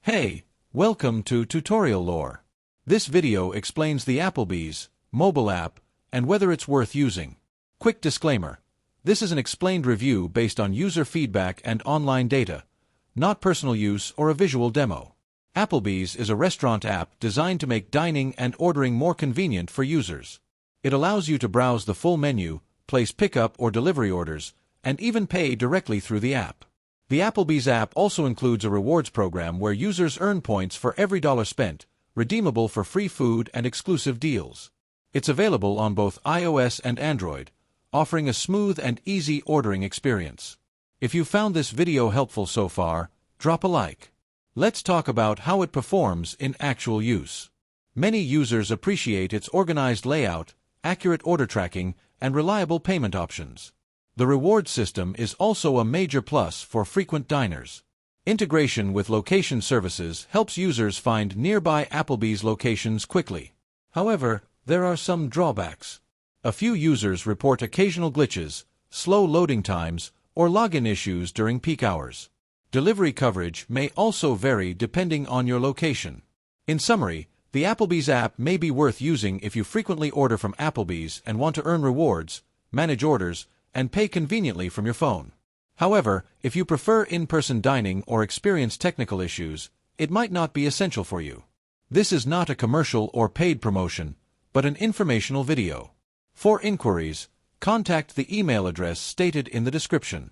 Hey, welcome to Tutorial Lore. This video explains the Applebee'S mobile app and whether it's worth using. Quick disclaimer. This is an explained review based on user feedback and online data, not personal use or a visual demo. Applebee'S is a restaurant app designed to make dining and ordering more convenient for users. It allows you to browse the full menu, place pickup or delivery orders, and even pay directly through the app. The Applebee'S app also includes a rewards program where users earn points for every dollar spent, redeemable for free food and exclusive deals. It's available on both iOS and Android, offering a smooth and easy ordering experience. If you found this video helpful so far, drop a like. Let's talk about how it performs in actual use. Many users appreciate its organized layout, accurate order tracking, and reliable payment options. The reward system is also a major plus for frequent diners. Integration with location services helps users find nearby Applebee'S locations quickly. However, there are some drawbacks. A few users report occasional glitches, slow loading times, or login issues during peak hours. Delivery coverage may also vary depending on your location. In summary, the Applebee'S app may be worth using if you frequently order from Applebee'S and want to earn rewards, manage orders, and pay conveniently from your phone. However, if you prefer in-person dining or experience technical issues, it might not be essential for you. This is not a commercial or paid promotion, but an informational video. For inquiries, contact the email address stated in the description.